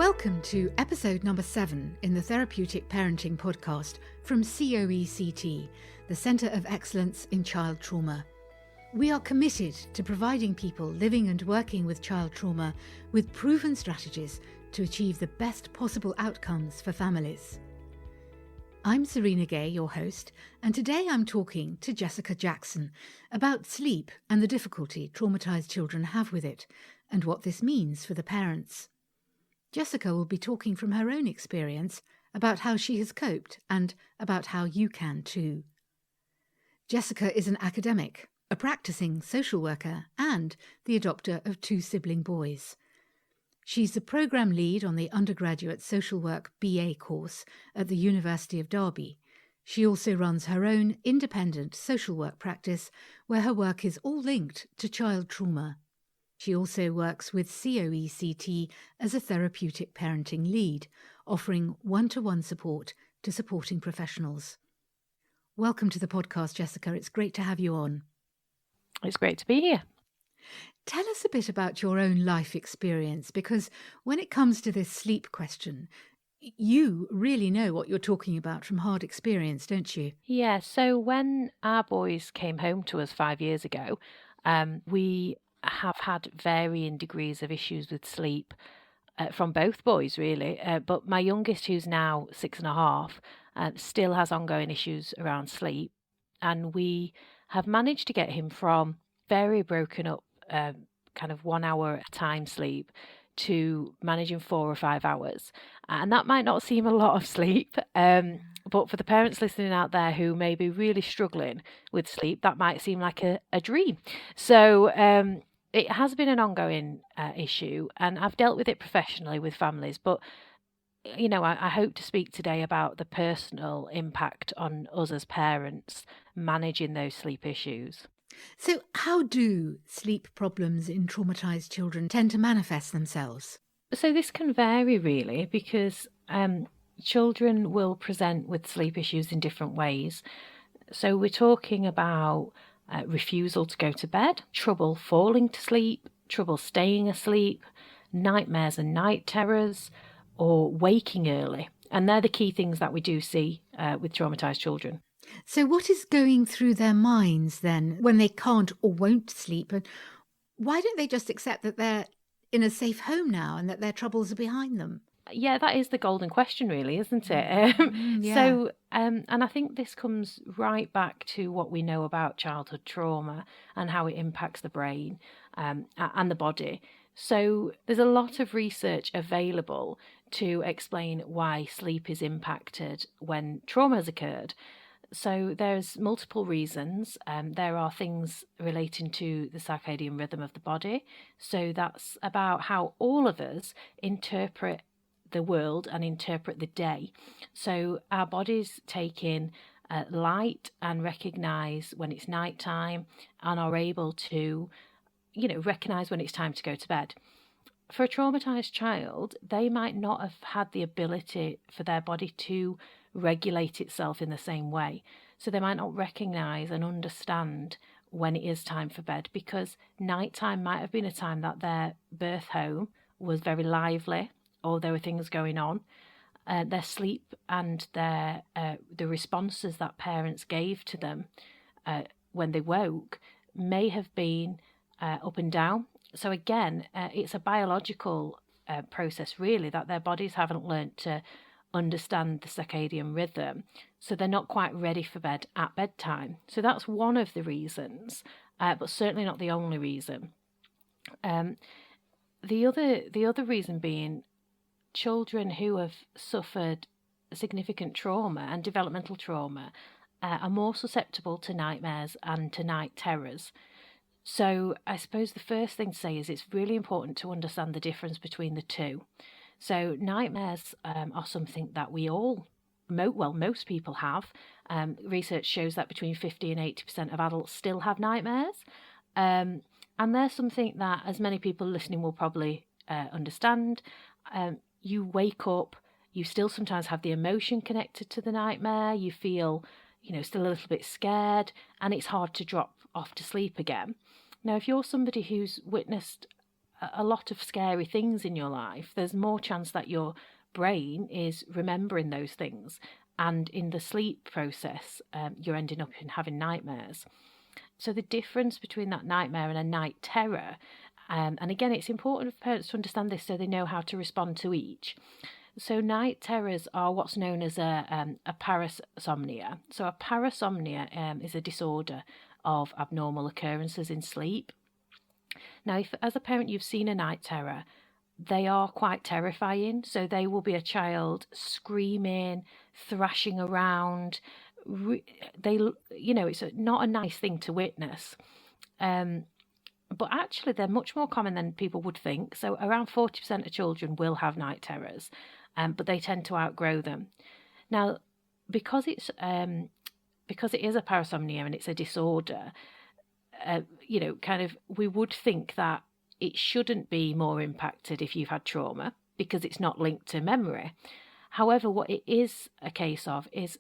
Welcome to episode number 7 in the Therapeutic Parenting podcast from COECT, the Centre of Excellence in Child Trauma. We are committed to providing people living and working with child trauma with proven strategies to achieve the best possible outcomes for families. I'm Serena Gay, your host, and today I'm talking to Jessica Jackson about sleep and the difficulty traumatised children have with it, and what this means for the parents. Jessica will be talking from her own experience about how she has coped and about how you can too. Jessica is an academic, a practicing social worker and the adopter of 2 sibling boys. She's the programme lead on the undergraduate social work BA course at the University of Derby. She also runs her own independent social work practice where her work is all linked to child trauma. She also works with COECT as a therapeutic parenting lead, offering one-to-one support to supporting professionals. Welcome to the podcast, Jessica. It's great to have you on. It's great to be here. Tell us a bit about your own life experience, because when it comes to this sleep question, you really know what you're talking about from hard experience, don't you? Yeah, so when our boys came home to us 5 years ago, we have had varying degrees of issues with sleep from both boys, really. But my youngest, who's now 6.5, still has ongoing issues around sleep. And we have managed to get him from very broken up, kind of 1 hour at a time sleep to managing 4 or 5 hours. And that might not seem a lot of sleep, but for the parents listening out there who may be really struggling with sleep, that might seem like a dream. So it has been an ongoing issue, and I've dealt with it professionally with families. But, you know, I hope to speak today about the personal impact on us as parents managing those sleep issues. So how do sleep problems in traumatised children tend to manifest themselves? So this can vary, really, because children will present with sleep issues in different ways. So we're talking about refusal to go to bed, trouble falling to sleep, trouble staying asleep, nightmares and night terrors, or waking early. And they're the key things that we do see with traumatised children. So what is going through their minds then when they can't or won't sleep? And why don't they just accept that they're in a safe home now and that their troubles are behind them? Yeah, that is the golden question, really, isn't it? Yeah. So, and I think this comes right back to what we know about childhood trauma and how it impacts the brain and the body. So there's a lot of research available to explain why sleep is impacted when trauma has occurred. So there's multiple reasons. There are things relating to the circadian rhythm of the body. So that's about how all of us interpret the world and interpret the day. So our bodies take in light and recognise when it's nighttime and are able to, recognise when it's time to go to bed. For a traumatised child, they might not have had the ability for their body to regulate itself in the same way. So they might not recognise and understand when it is time for bed, because nighttime might have been a time that their birth home was very lively, or there were things going on. Their sleep and the responses that parents gave to them when they woke may have been up and down. So again, it's a biological process, really, that their bodies haven't learnt to understand the circadian rhythm, so they're not quite ready for bed at bedtime. So that's one of the reasons, but certainly not the only reason. The other reason being, children who have suffered significant trauma and developmental trauma are more susceptible to nightmares and to night terrors. So I suppose the first thing to say is it's really important to understand the difference between the two. So nightmares are something that we all, most people have. Research shows that between 50 and 80% of adults still have nightmares. And they're something that, as many people listening will probably understand, you wake up, you still sometimes have the emotion connected to the nightmare, you feel, still a little bit scared, and it's hard to drop off to sleep again. Now, if you're somebody who's witnessed a lot of scary things in your life, there's more chance that your brain is remembering those things. And in the sleep process, you're ending up in having nightmares. So the difference between that nightmare and a night terror, and again, it's important for parents to understand this so they know how to respond to each. So night terrors are what's known as a parasomnia. So a parasomnia is a disorder of abnormal occurrences in sleep. Now, if as a parent you've seen a night terror, they are quite terrifying. So they will be a child screaming, thrashing around. It's not a nice thing to witness. But actually, they're much more common than people would think. So around 40% of children will have night terrors, but they tend to outgrow them. Now, because it is a parasomnia and it's a disorder, we would think that it shouldn't be more impacted if you've had trauma because it's not linked to memory. However, what it is a case of is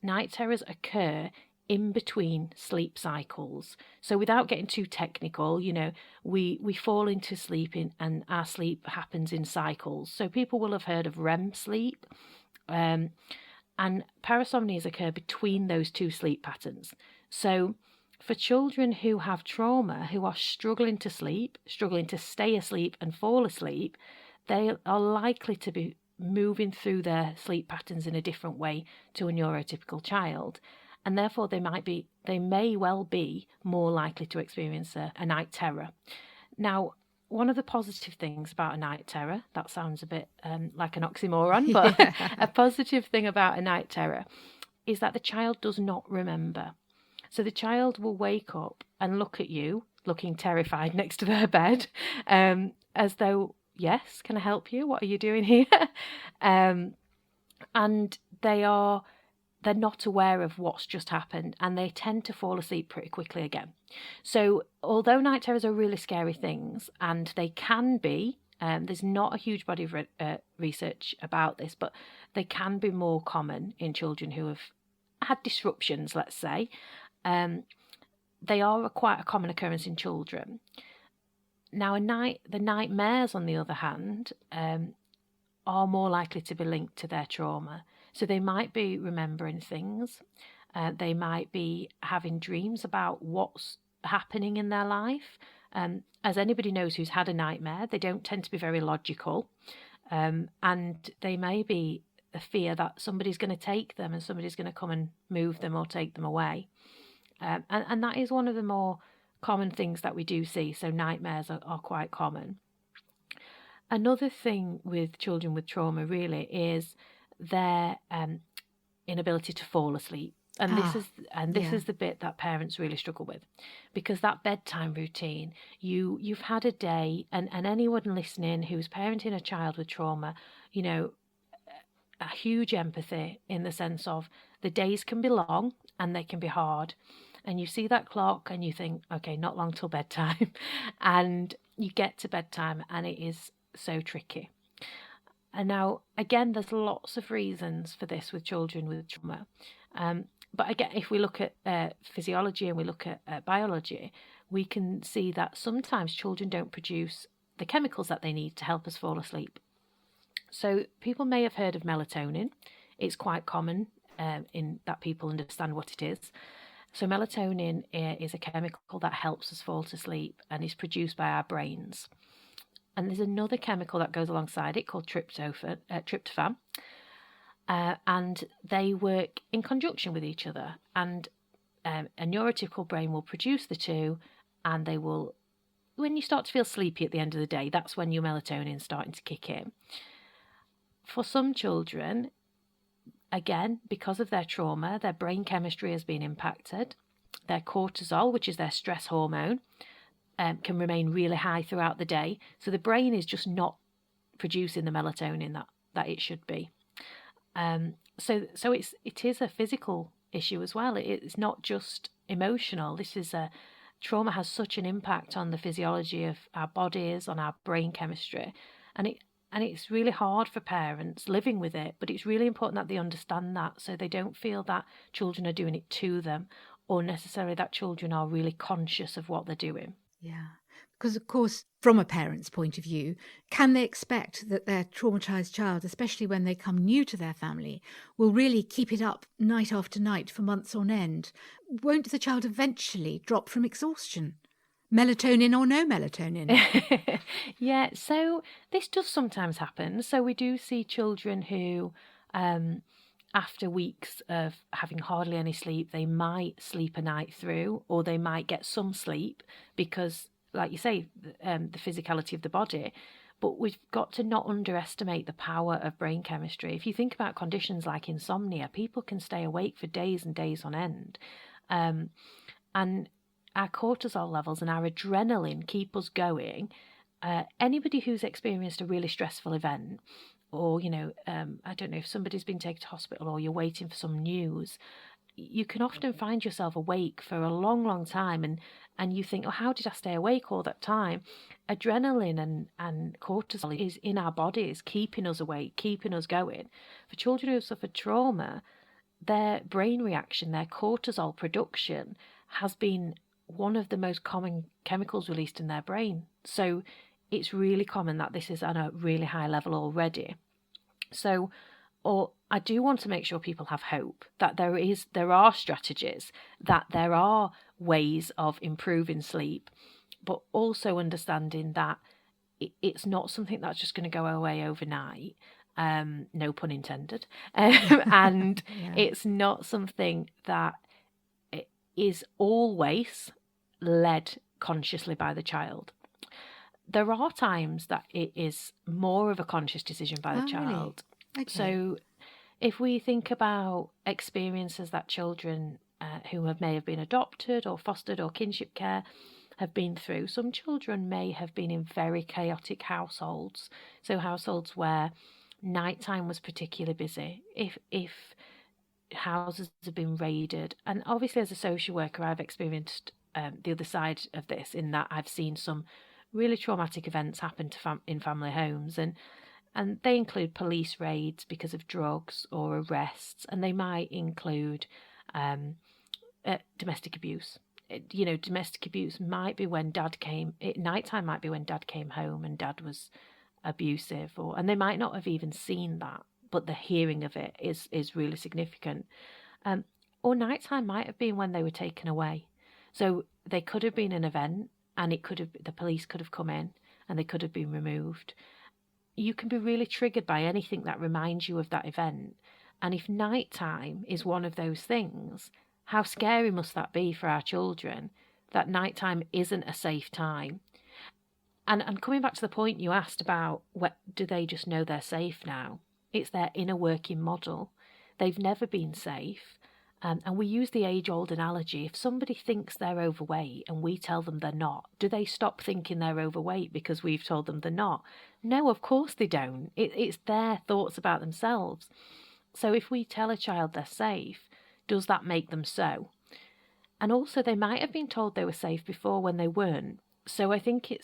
night terrors occur in between sleep cycles. So without getting too technical, we fall into sleeping and our sleep happens in cycles. So people will have heard of REM sleep, and parasomnias occur between those two sleep patterns. So for children who have trauma, who are struggling to sleep, struggling to stay asleep and fall asleep, they are likely to be moving through their sleep patterns in a different way to a neurotypical child. And therefore they may well be more likely to experience a night terror. Now, one of the positive things about a night terror, that sounds a bit like an oxymoron, but a positive thing about a night terror is that the child does not remember. So the child will wake up and look at you, looking terrified next to their bed, as though, yes, can I help you? What are you doing here? And they're not aware of what's just happened, and they tend to fall asleep pretty quickly again. So although night terrors are really scary things, and they can be, there's not a huge body of research about this, but they can be more common in children who have had disruptions, let's say. They are quite a common occurrence in children. Now, the nightmares, on the other hand, are more likely to be linked to their trauma. So they might be remembering things. They might be having dreams about what's happening in their life. As anybody knows who's had a nightmare, they don't tend to be very logical. And they may be a fear that somebody's going to take them and somebody's going to come and move them or take them away. And that is one of the more common things that we do see. So nightmares are quite common. Another thing with children with trauma really is their inability to fall asleep. And this is the bit that parents really struggle with, because that bedtime routine, you've had a day, and anyone listening who's parenting a child with trauma, a huge empathy in the sense of the days can be long and they can be hard. And you see that clock and you think, okay, not long till bedtime. And you get to bedtime and it is so tricky. And now, again, there's lots of reasons for this with children with trauma. But again, if we look at physiology and we look at biology, we can see that sometimes children don't produce the chemicals that they need to help us fall asleep. So people may have heard of melatonin. It's quite common in that people understand what it is. So melatonin is a chemical that helps us fall to sleep and is produced by our brains. And there's another chemical that goes alongside it called tryptophan. And they work in conjunction with each other. And a neurotypical brain will produce the two, and they will, when you start to feel sleepy at the end of the day, that's when your melatonin is starting to kick in. For some children, again, because of their trauma, their brain chemistry has been impacted. Their cortisol, which is their stress hormone, can remain really high throughout the day. So the brain is just not producing the melatonin that it should be. So it is a physical issue as well. It's not just emotional. Trauma has such an impact on the physiology of our bodies, on our brain chemistry, and it's really hard for parents living with it, but it's really important that they understand that so they don't feel that children are doing it to them or necessarily that children are really conscious of what they're doing. Yeah. Because, of course, from a parent's point of view, can they expect that their traumatised child, especially when they come new to their family, will really keep it up night after night for months on end? Won't the child eventually drop from exhaustion? Melatonin or no melatonin? Yeah, so this does sometimes happen. So we do see children who, after weeks of having hardly any sleep, they might sleep a night through, or they might get some sleep because, like you say, the physicality of the body. But we've got to not underestimate the power of brain chemistry. If you think about conditions like insomnia, people can stay awake for days and days on end. And our cortisol levels and our adrenaline keep us going. Anybody who's experienced a really stressful event, or, I don't know, if somebody's been taken to hospital or you're waiting for some news, you can often find yourself awake for a long, long time, and you think, oh, how did I stay awake all that time? Adrenaline and cortisol is in our bodies, keeping us awake, keeping us going. For children who have suffered trauma, their brain reaction, their cortisol production has been one of the most common chemicals released in their brain. So it's really common that this is at a really high level already. So, or I do want to make sure people have hope that there are strategies, that there are ways of improving sleep, but also understanding that it's not something that's just going to go away overnight. No pun intended. And Yeah. it's not something that is always led consciously by the child. There are times that it is more of a conscious decision by the child. Really? Okay. So if we think about experiences that children who may have been adopted or fostered or kinship care have been through, some children may have been in very chaotic households. So households where nighttime was particularly busy. If houses have been raided, and obviously as a social worker I've experienced the other side of this, in that I've seen some really traumatic events happen to in family homes, and they include police raids because of drugs or arrests, and they might include domestic abuse. Domestic abuse might be when nighttime might be when dad came home and dad was abusive, and they might not have even seen that, but the hearing of it is really significant. Or nighttime might have been when they were taken away. So they could have been an event, and the police could have come in and they could have been removed. You can be really triggered by anything that reminds you of that event. And if nighttime is one of those things, how scary must that be for our children, that nighttime isn't a safe time? And coming back to the point you asked about, do they just know they're safe now? It's their inner working model. They've never been safe. And we use the age-old analogy. If somebody thinks they're overweight and we tell them they're not, do they stop thinking they're overweight because we've told them they're not? No, of course they don't. It's their thoughts about themselves. So if we tell a child they're safe, does that make them so? And also, they might have been told they were safe before when they weren't. So I think it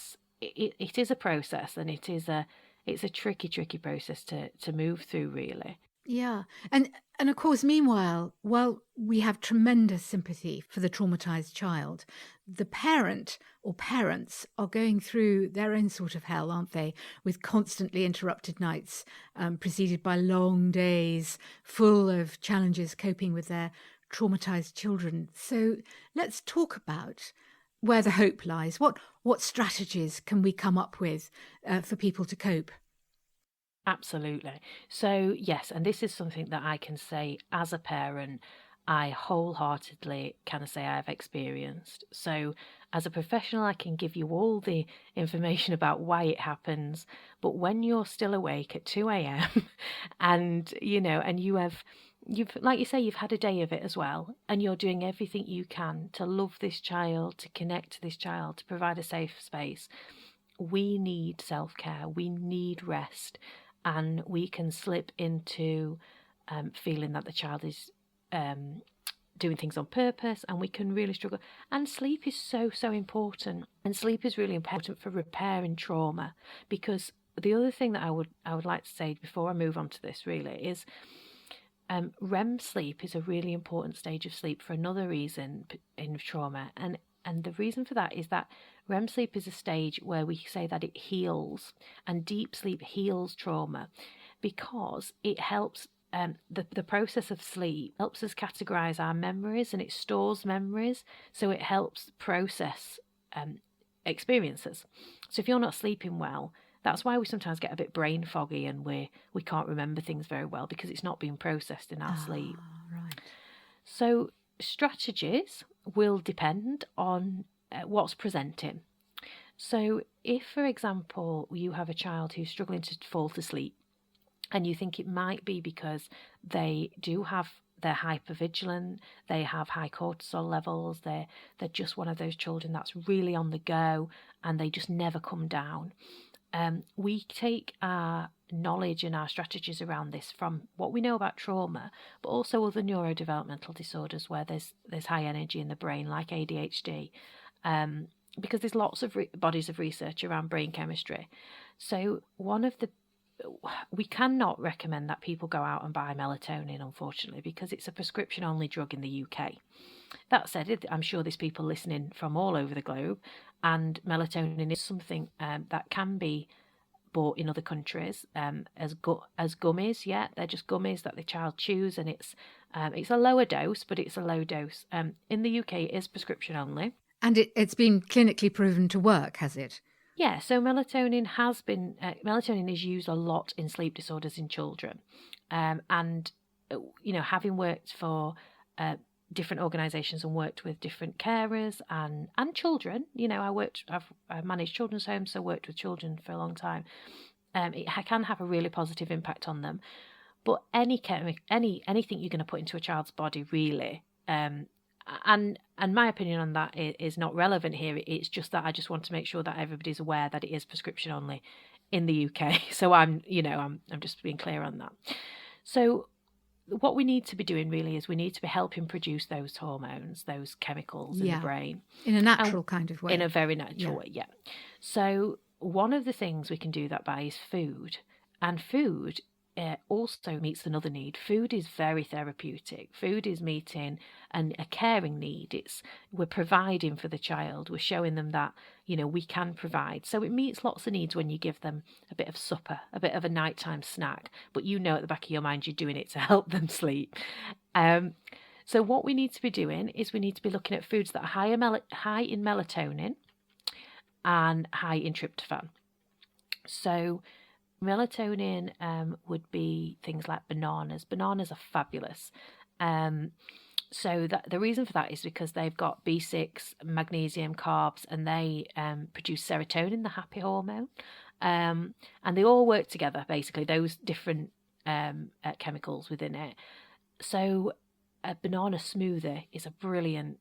is a process, and it's a tricky process to move through, really. Yeah. And of course, meanwhile, while we have tremendous sympathy for the traumatized child, the parent or parents are going through their own sort of hell, aren't they? With constantly interrupted nights, preceded by long days, full of challenges coping with their traumatized children. So let's talk about where the hope lies. What strategies can we come up with for people to cope? Absolutely. So, yes, and this is something that I can say as a parent, I wholeheartedly can say I've experienced. So, as a professional, I can give you all the information about why it happens. But when you're still awake at 2 a.m. and, and you've, like you say, you've had a day of it as well, and you're doing everything you can to love this child, to connect to this child, to provide a safe space, we need self-care, we need rest. And we can slip into feeling that the child is doing things on purpose, and we can really struggle. And sleep is so important. And sleep is really important for repairing trauma. Because the other thing that I would like to say before I move on to this really is REM sleep is a really important stage of sleep for another reason in trauma. And And the reason for that is that REM sleep is a stage where we say that it heals, and deep sleep heals trauma because it helps. The process of sleep helps us categorize our memories, and it stores memories, so it helps process experiences. So if you're not sleeping well, that's why we sometimes get a bit brain foggy and we can't remember things very well, because it's not being processed in our sleep. Right. So strategies will depend on what's presenting. So if, for example, you have a child who's struggling to fall to sleep, and you think it might be because they're hypervigilant, they have high cortisol levels, they're just one of those children that's really on the go and they just never come down. We take our knowledge and our strategies around this from what we know about trauma, but also other neurodevelopmental disorders where there's high energy in the brain, like ADHD, because there's lots of bodies of research around brain chemistry. So we cannot recommend that people go out and buy melatonin, unfortunately, because it's a prescription-only drug in the UK. That said, I'm sure there's people listening from all over the globe, and melatonin is something that can be bought in other countries as gummies. Yeah, they're just gummies that the child chews, and it's a lower dose, but it's a low dose. In the UK, it is prescription only. And it's been clinically proven to work, has it? Yeah, so melatonin is used a lot in sleep disorders in children, and having worked for different organisations and worked with different carers and children, I've managed children's homes, so worked with children for a long time. It can have a really positive impact on them, but anything you're going to put into a child's body, really. And my opinion on that is not relevant here. It's just that I just want to make sure that everybody's aware that it is prescription only in the UK. So I'm just being clear on that. So what we need to be doing really is we need to be helping produce those hormones, those chemicals in the brain. In a natural kind of way. In a very natural way, yeah. So one of the things we can do that by is food. And food also meets another need. Food is very therapeutic. Food is meeting a caring need. We're providing for the child. We're showing them that, we can provide. So it meets lots of needs when you give them a bit of supper, a bit of a nighttime snack, but at the back of your mind you're doing it to help them sleep. So what we need to be doing is we need to be looking at foods that are high in melatonin and high in tryptophan. So melatonin would be things like bananas. Bananas are fabulous. So the reason for that is because they've got B6, magnesium, carbs, and they produce serotonin, the happy hormone. And they all work together, basically, those different chemicals within it. So a banana smoothie is a brilliant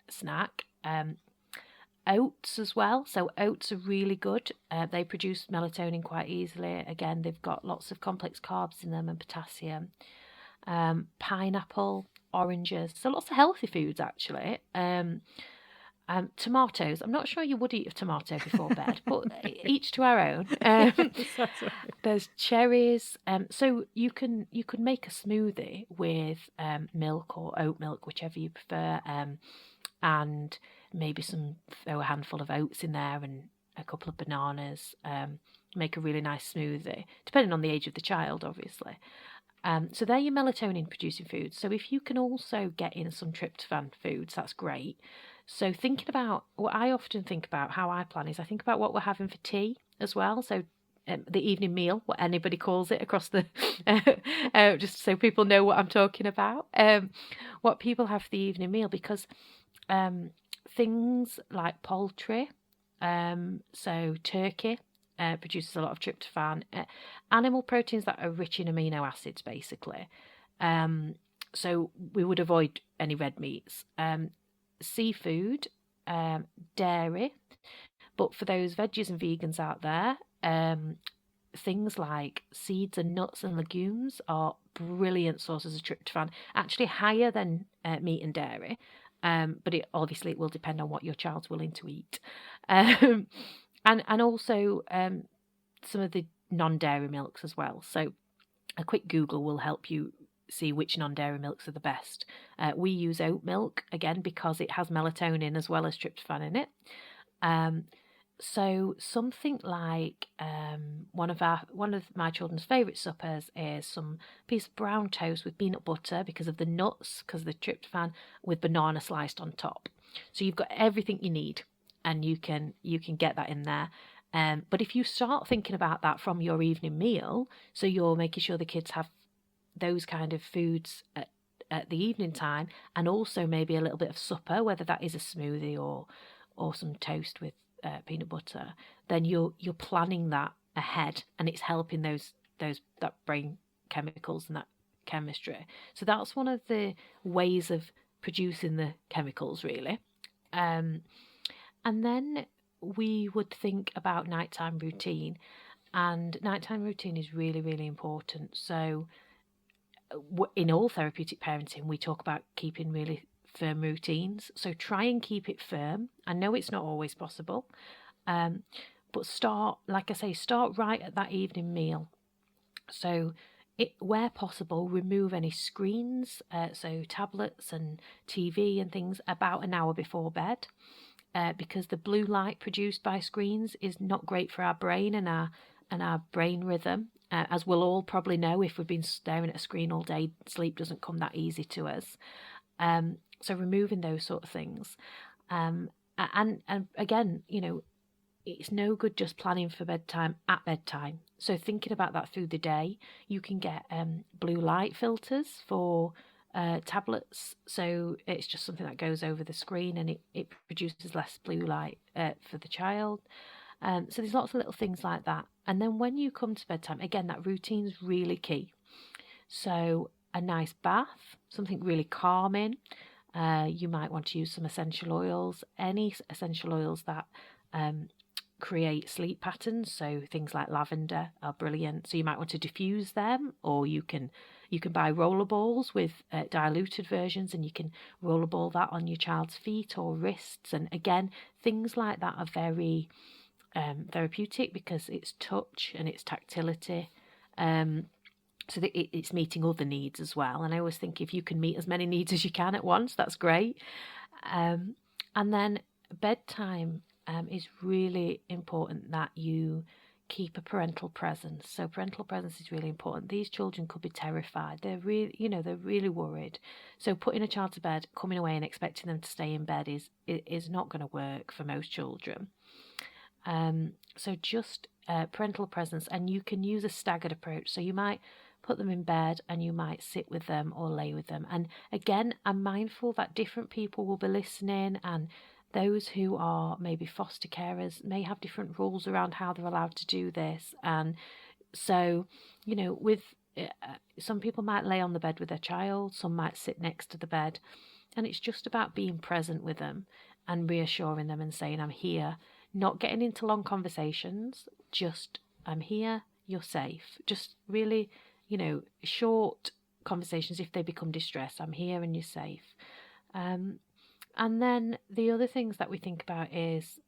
snack. Oats as well. So oats are really good. They produce melatonin quite easily. Again, they've got lots of complex carbs in them and potassium. Pineapple, oranges. So lots of healthy foods, actually. Tomatoes. I'm not sure you would eat a tomato before bed, but each to our own. There's cherries. So you could make a smoothie with milk or oat milk, whichever you prefer, and maybe throw a handful of oats in there and a couple of bananas. Make a really nice smoothie, depending on the age of the child, obviously. So they're your melatonin producing foods. So if you can also get in some tryptophan foods, that's great. So thinking about what I often think about, how I plan, is I think about what we're having for tea as well. So the evening meal, what anybody calls it across the, just so people know what I'm talking about, what people have for the evening meal, because things like poultry, so turkey, produces a lot of tryptophan, animal proteins that are rich in amino acids, basically. So we would avoid any red meats. Seafood, dairy, but for those veggies and vegans out there, things like seeds and nuts and legumes are brilliant sources of tryptophan, actually higher than meat and dairy. But it will depend on what your child's willing to eat. And also some of the non-dairy milks as well. So a quick Google will help you see which non-dairy milks are the best. We use oat milk, again, because it has melatonin as well as tryptophan in it. So something like one of my children's favourite suppers is some piece of brown toast with peanut butter because of the nuts, because of the tryptophan, with banana sliced on top. So you've got everything you need, and you can get that in there. But if you start thinking about that from your evening meal, so you're making sure the kids have those kind of foods at the evening time, and also maybe a little bit of supper, whether that is a smoothie or some toast with peanut butter, then you're planning that ahead, and it's helping that brain chemicals and that chemistry. So that's one of the ways of producing the chemicals, really. And then we would think about nighttime routine, and nighttime routine is really, really important. So in all therapeutic parenting, we talk about keeping really firm routines. So try and keep it firm. I know it's not always possible, but start right at that evening meal. So where possible, remove any screens, so tablets and TV and things, about an hour before bed, because the blue light produced by screens is not great for our brain and our brain rhythm. As we'll all probably know, if we've been staring at a screen all day, sleep doesn't come that easy to us. So removing those sort of things. And again, it's no good just planning for bedtime at bedtime. So thinking about that through the day, you can get blue light filters for tablets. So it's just something that goes over the screen, and it produces less blue light for the child. So there's lots of little things like that. And then when you come to bedtime, again, that routine's really key. So a nice bath, something really calming. You might want to use some essential oils, any essential oils that create sleep patterns. So things like lavender are brilliant. So you might want to diffuse them, or you can buy rollerballs with diluted versions, and you can rollerball that on your child's feet or wrists. And again, things like that are very therapeutic because it's touch and it's tactility. So that it's meeting other needs as well. And I always think if you can meet as many needs as you can at once, that's great. And then bedtime is really important that you keep a parental presence. So parental presence is really important. These children could be terrified. They're really worried. So putting a child to bed, coming away and expecting them to stay in bed is not going to work for most children. So just parental presence, and you can use a staggered approach. So you might put them in bed and you might sit with them or lay with them. And again, I'm mindful that different people will be listening, and those who are maybe foster carers may have different rules around how they're allowed to do this. And so, with some people might lay on the bed with their child, some might sit next to the bed, and it's just about being present with them and reassuring them and saying, I'm here, not getting into long conversations, just I'm here, you're safe. Just really, short conversations if they become distressed. I'm here and you're safe. And then the other things that we think about is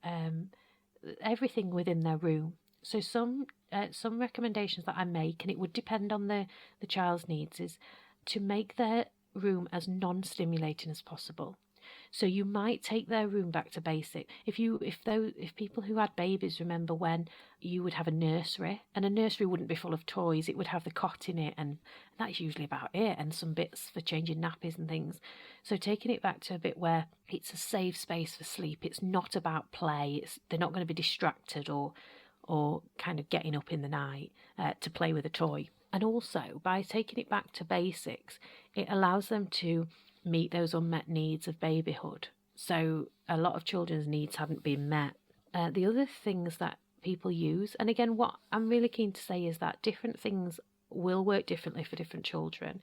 everything within their room. So some recommendations that I make, and it would depend on the child's needs, is to make their room as non-stimulating as possible. So you might take their room back to basic. If people who had babies remember when you would have a nursery, and a nursery wouldn't be full of toys, it would have the cot in it, and that's usually about it, and some bits for changing nappies and things. So taking it back to a bit where it's a safe space for sleep. It's not about play. They're not going to be distracted or kind of getting up in the night to play with a toy. And also by taking it back to basics, it allows them to meet those unmet needs of babyhood. So a lot of children's needs haven't been met. The other things that people use, and again, what I'm really keen to say is that different things will work differently for different children.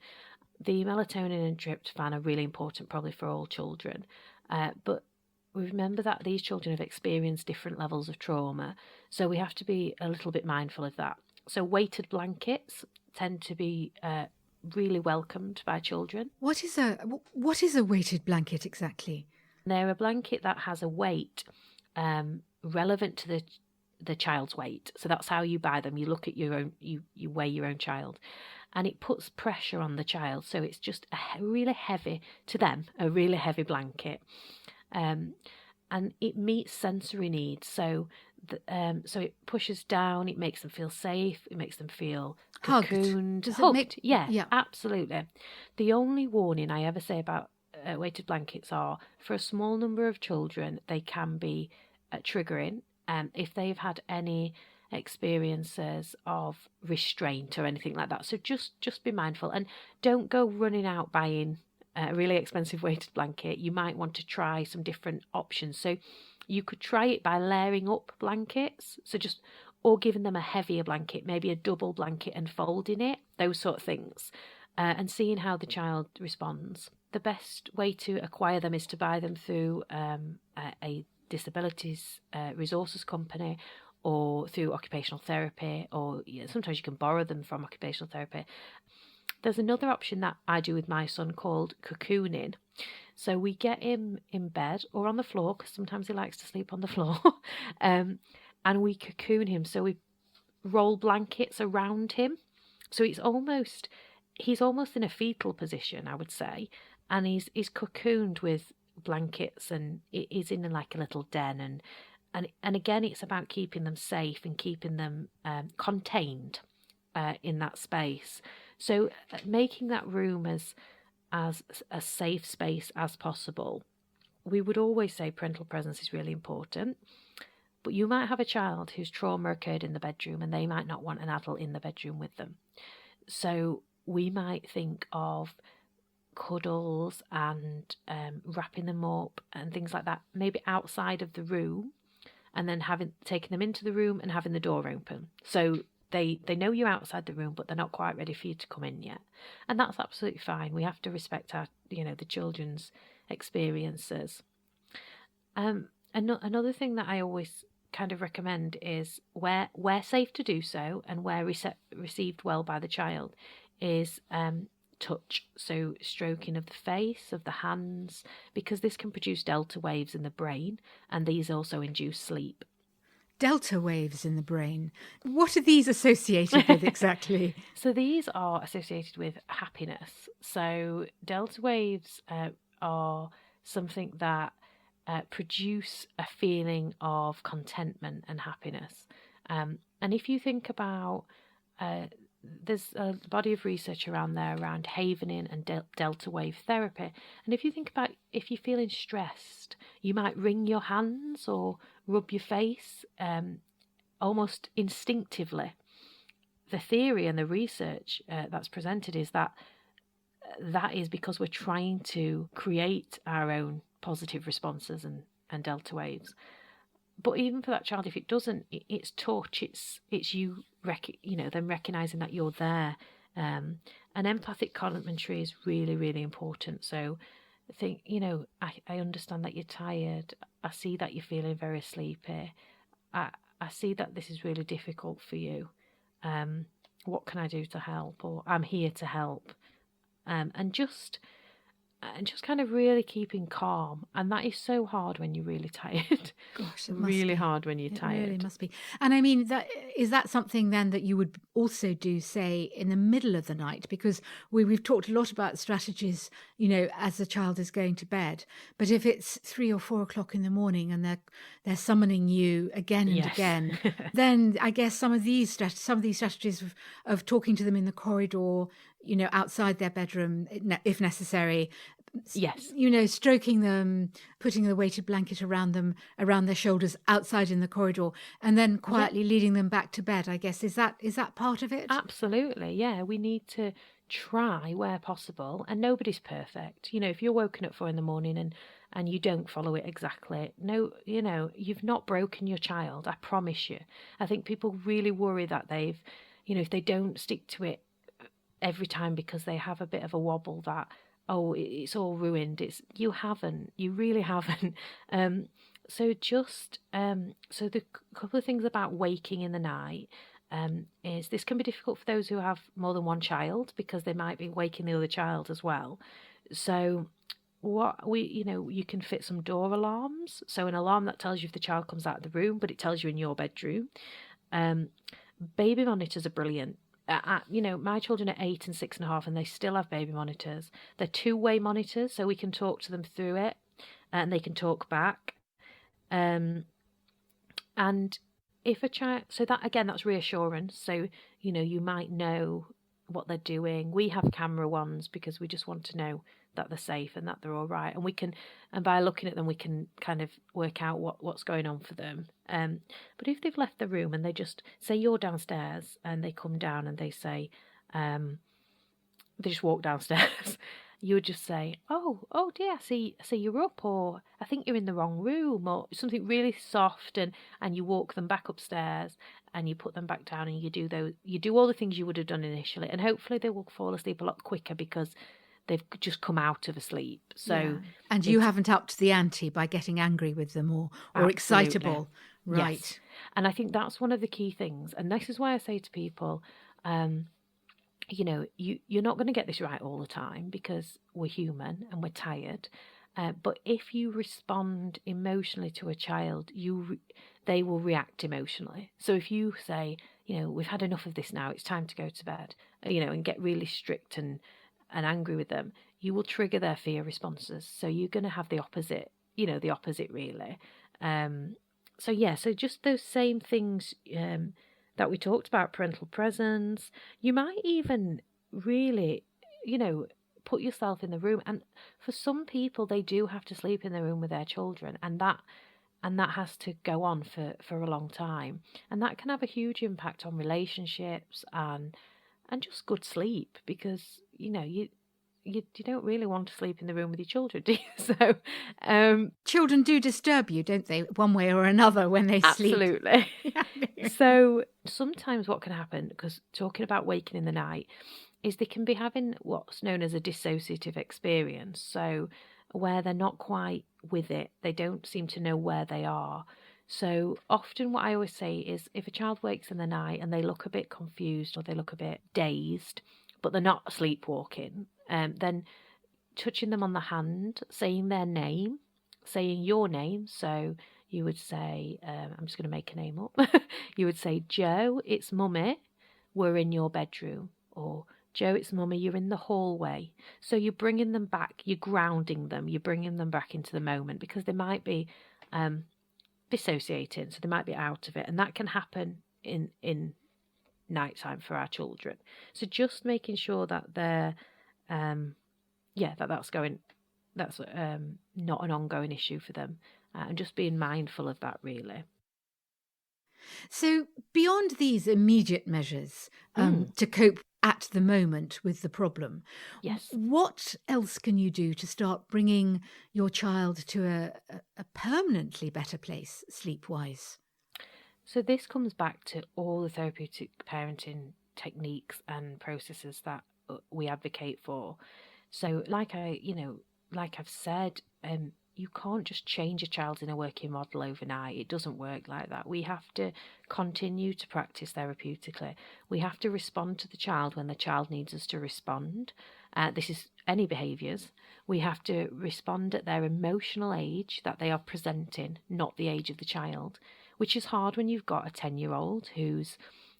The melatonin and tryptophan are really important probably for all children, but remember that these children have experienced different levels of trauma, so we have to be a little bit mindful of that. So weighted blankets tend to be really welcomed by children. What is a weighted blanket exactly? They're a blanket that has a weight relevant to the child's weight. So that's how you buy them. You look at your own, you weigh your own child. and it puts pressure on the child. So it's just really heavy to them, a really heavy blanket. And it meets sensory needs. So it pushes down, it makes them feel safe, it makes them feel cocooned, hugged. Yeah, absolutely. The only warning I ever say about weighted blankets are, for a small number of children, they can be triggering. If they've had any experiences of restraint or anything like that. So just be mindful, and don't go running out buying a really expensive weighted blanket. You might want to try some different options. So you could try it by layering up blankets, or giving them a heavier blanket, maybe a double blanket and folding it, those sort of things, and seeing how the child responds. The best way to acquire them is to buy them through a disabilities resources company, or through occupational therapy, or sometimes you can borrow them from occupational therapy. There's another option that I do with my son called cocooning. So we get him in bed or on the floor, because sometimes he likes to sleep on the floor, and we cocoon him. So we roll blankets around him. So he's almost in a fetal position, I would say, and he's cocooned with blankets, and he's in like a little den, and again, it's about keeping them safe and keeping them contained in that space. So making that room as a safe space as possible. We would always say parental presence is really important, but you might have a child whose trauma occurred in the bedroom, and they might not want an adult in the bedroom with them. So we might think of cuddles and wrapping them up and things like that, maybe outside of the room, and then taking them into the room and having the door open. So they know you're outside the room, but they're not quite ready for you to come in yet. And that's absolutely fine. We have to respect the children's experiences. Another thing that I always kind of recommend is, where safe to do so and where received well by the child, is touch. So stroking of the face, of the hands, because this can produce delta waves in the brain, and these also induce sleep. Delta waves in the brain. What are these associated with exactly? So these are associated with happiness. So delta waves are something that produce a feeling of contentment and happiness. And if you think about there's a body of research around havening and delta wave therapy. And if you think about, if you're feeling stressed, you might wring your hands or rub your face almost instinctively. The theory and the research that's presented is that is because we're trying to create our own positive responses and delta waves. But even for that child, if it doesn't, it's touch, it's you, them recognising that you're there. And empathic commentary is really, really important. So I think, I understand that you're tired. I see that you're feeling very sleepy. I see that this is really difficult for you. What can I do to help? Or I'm here to help. And just kind of really keeping calm. And that is so hard when you're really tired. Gosh, really hard when you're tired. It really must be. And I mean, is that something then that you would also do, say, in the middle of the night? Because we've talked a lot about strategies, as the child is going to bed. But if it's 3 or 4 o'clock in the morning and they're summoning you again and again, then I guess some of these strategies of talking to them in the corridor, outside their bedroom, if necessary. Yes. Stroking them, putting the weighted blanket around them, around their shoulders, outside in the corridor, and then quietly leading them back to bed, I guess. Is that part of it? Absolutely, yeah. We need to try where possible, and nobody's perfect. If you're woken at 4 a.m. and you don't follow it exactly, you've not broken your child, I promise you. I think people really worry that they've, if they don't stick to it every time because they have a bit of a wobble, that it's all ruined. You really haven't. So the couple of things about waking in the night is this can be difficult for those who have more than one child, because they might be waking the other child as well. So you can fit some door alarms, so an alarm that tells you if the child comes out of the room, but it tells you in your bedroom. Baby monitors are brilliant. My children are 8 and 6.5, and they still have baby monitors. They're two-way monitors, so we can talk to them through it, and they can talk back. And if a child, so that again, that's reassurance. So, you might know what they're doing. We have camera ones because we just want to know that they're safe and that they're all right. And by looking at them, we can kind of work out what's going on for them. But if they've left the room and they just say you're downstairs and they come down and they say, they just walk downstairs, you would just say, oh dear, I see you're up, or I think you're in the wrong room, or something really soft, and you walk them back upstairs and you put them back down, and you do all the things you would have done initially, and hopefully they will fall asleep a lot quicker because they've just come out of a sleep. So yeah. And you haven't upped the ante by getting angry with them or excitable. Right. Yes. And I think that's one of the key things. And this is why I say to people, you're not going to get this right all the time because we're human and we're tired. But if you respond emotionally to a child, they will react emotionally. So if you say, we've had enough of this now, it's time to go to bed, and get really strict and angry with them, you will trigger their fear responses. So you're going to have the opposite, really. So just those same things that we talked about, parental presence. You might even really, put yourself in the room. And for some people, they do have to sleep in the room with their children, and that has to go on for a long time. And that can have a huge impact on relationships and just good sleep, because, you don't really want to sleep in the room with your children, do you? So, children do disturb you, don't they, one way or another when they sleep? Absolutely. So sometimes what can happen, because talking about waking in the night, is they can be having what's known as a dissociative experience. So where they're not quite with it, they don't seem to know where they are. So often what I always say is, if a child wakes in the night and they look a bit confused or they look a bit dazed, but they're not sleepwalking, then touching them on the hand, saying their name, saying your name. So you would say, I'm just going to make a name up. You would say, Joe, it's Mummy, we're in your bedroom. Or, Joe, it's Mummy, you're in the hallway. So you're bringing them back, you're grounding them, you're bringing them back into the moment, because they might be dissociating, so they might be out of it. And that can happen in nighttime for our children. So just making sure that they're that's not an ongoing issue for them, and just being mindful of that, really. So beyond these immediate measures to cope at the moment with the problem, yes, what else can you do to start bringing your child to a permanently better place sleep-wise? So this comes back to all the therapeutic parenting techniques and processes that we advocate for. So like I've said, you can't just change a child's inner working model overnight. It doesn't work like that. We have to continue to practice therapeutically. We have to respond to the child when the child needs us to respond. This is any behaviours. We have to respond at their emotional age that they are presenting, not the age of the child, which is hard when you've got a 10-year-old who's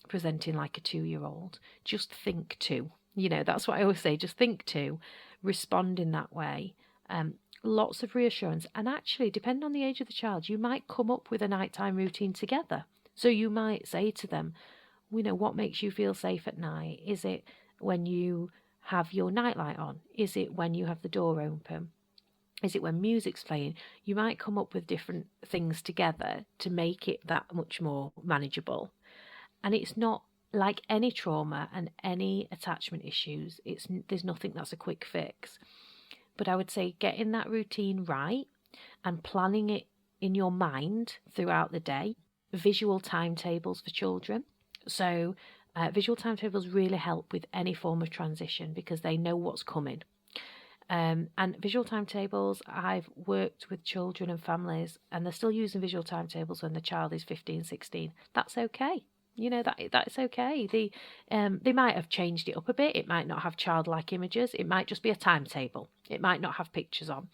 presenting like a 2-year-old. Just think two. That's what I always say. Just think two. Respond in that way. Lots of reassurance. And actually, depending on the age of the child, you might come up with a nighttime routine together. So you might say to them, what makes you feel safe at night? Is it when you have your nightlight on? Is it when you have the door open? Is it when music's playing? You might come up with different things together to make it that much more manageable. And it's not like any trauma and any attachment issues. There's nothing that's a quick fix. But I would say getting that routine right and planning it in your mind throughout the day. Visual timetables for children. So visual timetables really help with any form of transition because they know what's coming. And visual timetables, I've worked with children and families and they're still using visual timetables when the child is 15, 16. That's okay. That's okay. They might have changed it up a bit. It might not have childlike images. It might just be a timetable. It might not have pictures on.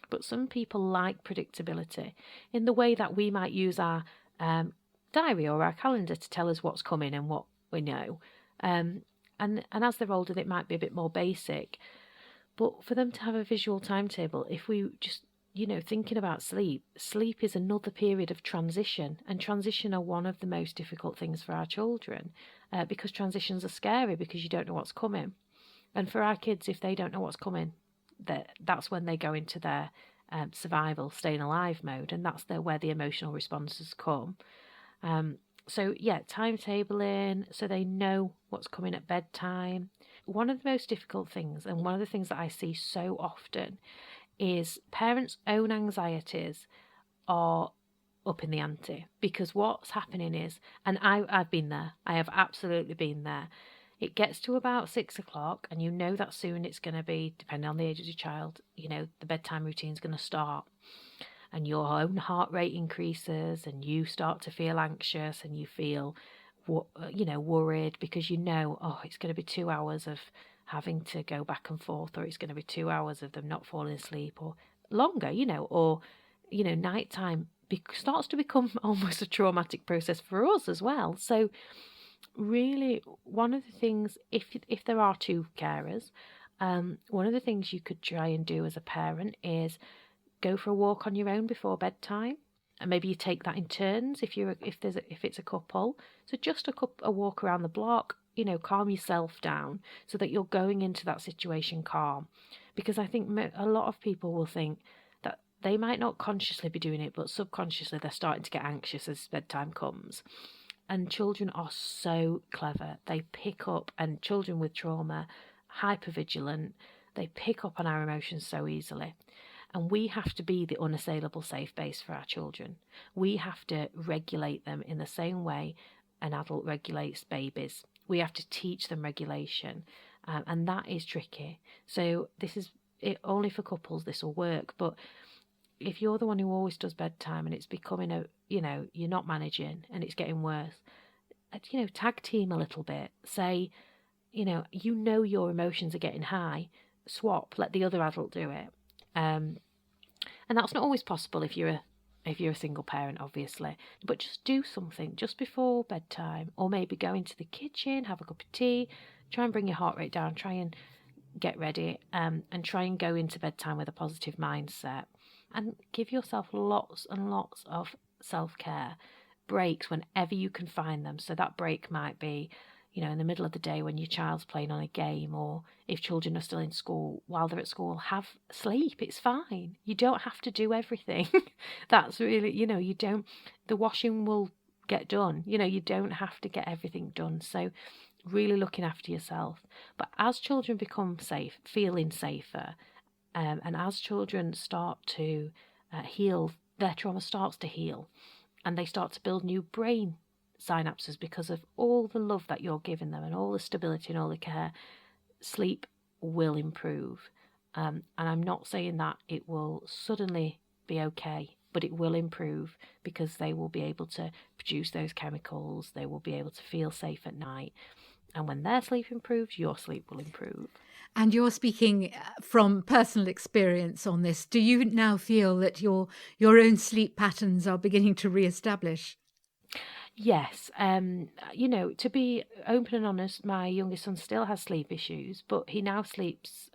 But some people like predictability in the way that we might use our diary or our calendar to tell us what's coming and what we know. and as they're older, it might be a bit more basic. But for them to have a visual timetable, if we just, thinking about sleep is another period of transition, and transition are one of the most difficult things for our children, because transitions are scary because you don't know what's coming. And for our kids, if they don't know what's coming, that's when they go into their survival, staying alive mode, and that's where the emotional responses come. So yeah, timetabling so they know what's coming at bedtime. One of the most difficult things, and one of the things that I see so often, is parents' own anxieties are up in the ante, because what's happening is, and I've been there, I have absolutely been there. It gets to about 6 o'clock, and you know that soon it's going to be, depending on the age of your child, the bedtime routine is going to start. And your own heart rate increases, and you start to feel anxious, and you feel, worried, because it's going to be 2 hours of having to go back and forth, or it's going to be 2 hours of them not falling asleep, or longer, or nighttime starts to become almost a traumatic process for us as well. So really, one of the things, if there are two carers, one of the things you could try and do as a parent is go for a walk on your own before bedtime, and maybe you take that in turns if it's a couple. So just a walk around the block, calm yourself down so that you're going into that situation calm. Because I think a lot of people will think that they might not consciously be doing it, but subconsciously they're starting to get anxious as bedtime comes. And children are so clever. They pick up, and children with trauma, hypervigilant, they pick up on our emotions so easily. And we have to be the unassailable safe base for our children. We have to regulate them in the same way an adult regulates babies. We have to teach them regulation, and that is tricky. So this is only for couples this will work, but if you're the one who always does bedtime and it's becoming you're not managing and it's getting worse, tag team a little bit. Say, your emotions are getting high, swap, let the other adult do it. And that's not always possible if you're a single parent, obviously. But just do something just before bedtime, or maybe go into the kitchen, have a cup of tea, try and bring your heart rate down, try and get ready, and try and go into bedtime with a positive mindset. And give yourself lots and lots of self-care breaks whenever you can find them. So that break might be, in the middle of the day when your child's playing on a game, or if children are still in school, while they're at school, have sleep. It's fine. You don't have to do everything. That's really, the washing will get done. You don't have to get everything done. So really looking after yourself. But as children become safe, feeling safer, and as children start to heal, their trauma starts to heal, and they start to build new brain synapses because of all the love that you're giving them and all the stability and all the care, sleep will improve. And I'm not saying that it will suddenly be okay, but it will improve because they will be able to produce those chemicals, they will be able to feel safe at night. And when their sleep improves, your sleep will improve. And you're speaking from personal experience on this. Do you now feel that your own sleep patterns are beginning to re-establish? Yes, to be open and honest, my youngest son still has sleep issues, but he now sleeps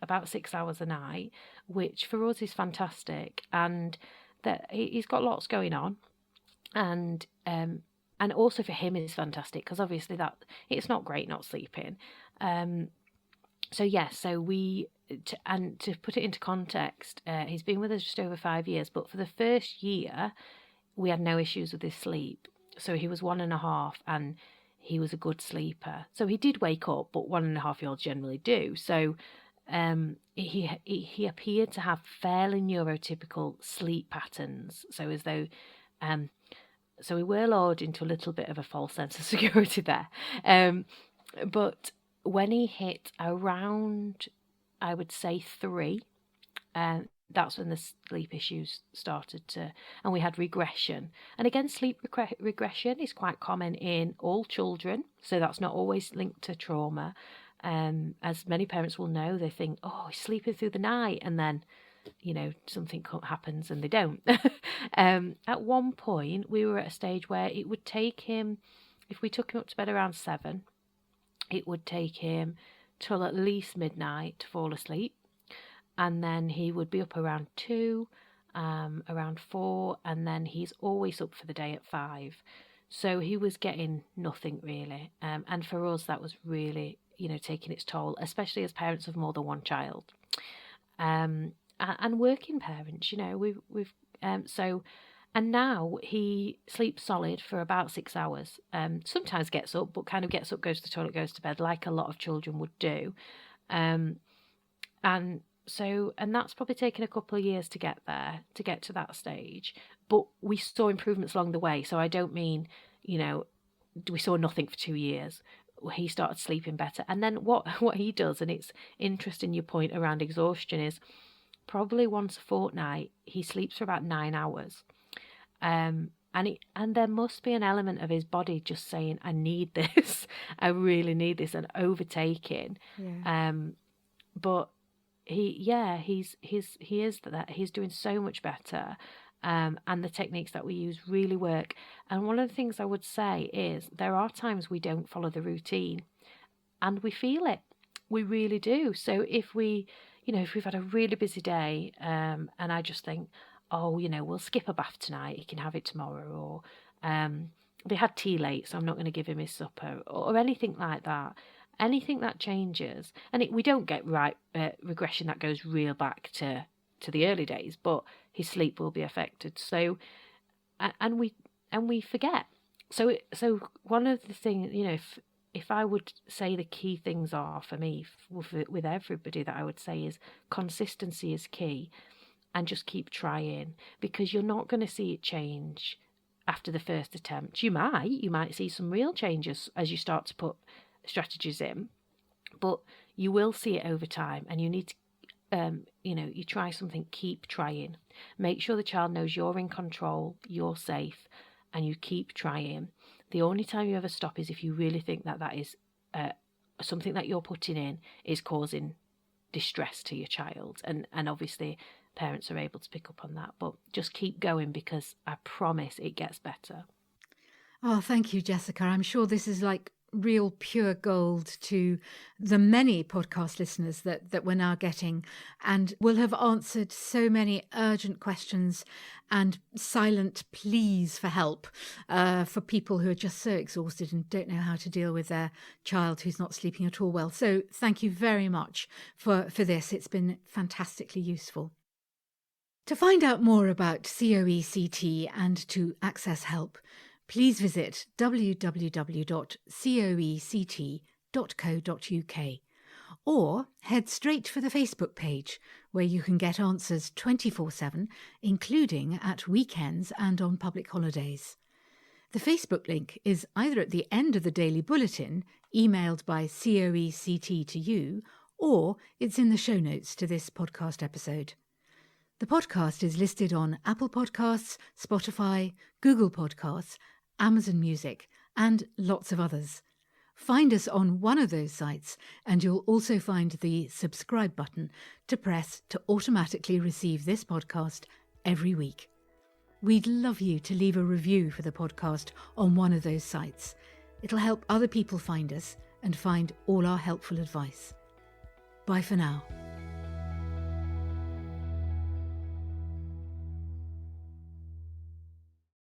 about 6 hours a night, which for us is fantastic, and that he's got lots going on, and also for him is fantastic because obviously that it's not great not sleeping. So we to put it into context, he's been with us just over 5 years, but for the first year we had no issues with his sleep. So he was 1.5 and he was a good sleeper. So he did wake up, but 1.5-year-olds generally do. So he appeared to have fairly neurotypical sleep patterns. So as though, so we were lured into a little bit of a false sense of security there. But when he hit around, I would say 3, that's when the sleep issues started to, and we had regression. And again, sleep regression is quite common in all children, so that's not always linked to trauma. As many parents will know, they think, oh, he's sleeping through the night, and then, something happens and they don't. At one point, we were at a stage where it would take him, if we took him up to bed around 7, it would take him till at least midnight to fall asleep. And then he would be up around 2, around 4, and then he's always up for the day at 5. So he was getting nothing really. And for us, that was really, taking its toll, especially as parents of more than one child. And working parents, and now he sleeps solid for about 6 hours. Sometimes gets up, but kind of gets up, goes to the toilet, goes to bed, like a lot of children would do. And that's probably taken a couple of years to get there, to get to that stage. But we saw improvements along the way. So I don't mean, we saw nothing for 2 years. He started sleeping better. And then what he does, and it's interesting your point around exhaustion, is probably once a fortnight, he sleeps for about 9 hours. And there must be an element of his body just saying, I need this. I really need this, and overtaking. Yeah. But he is that. He's doing so much better. And the techniques that we use really work. And one of the things I would say is there are times we don't follow the routine and we feel it. We really do. So if we've had a really busy day, and I just think, we'll skip a bath tonight, he can have it tomorrow, or they had tea late, so I'm not going to give him his supper, or anything like that. Anything that changes, and we don't get regression that goes real back to the early days, but his sleep will be affected. So, and we forget. So one of the things, if I would say the key things are for me with everybody, that I would say is consistency is key, and just keep trying, because you're not going to see it change after the first attempt. You might see some real changes as you start to put strategies in, but you will see it over time, and you need to you try something, keep trying, make sure the child knows you're in control, you're safe, and you keep trying. The only time you ever stop is if you really think that is something that you're putting in is causing distress to your child, and obviously parents are able to pick up on that. But just keep going, because I promise it gets better. Oh, thank you, Jessica. I'm sure this is like real pure gold to the many podcast listeners that we're now getting, and will have answered so many urgent questions and silent pleas for help for people who are just so exhausted and don't know how to deal with their child who's not sleeping at all well. So thank you very much for this. It's been fantastically useful. To find out more about COECT and to access help, please visit www.coect.co.uk or head straight for the Facebook page, where you can get answers 24/7, including at weekends and on public holidays. The Facebook link is either at the end of the daily bulletin, emailed by COECT to you, or it's in the show notes to this podcast episode. The podcast is listed on Apple Podcasts, Spotify, Google Podcasts, Amazon Music, and lots of others. Find us on one of those sites, and you'll also find the subscribe button to press to automatically receive this podcast every week. We'd love you to leave a review for the podcast on one of those sites. It'll help other people find us and find all our helpful advice. Bye for now.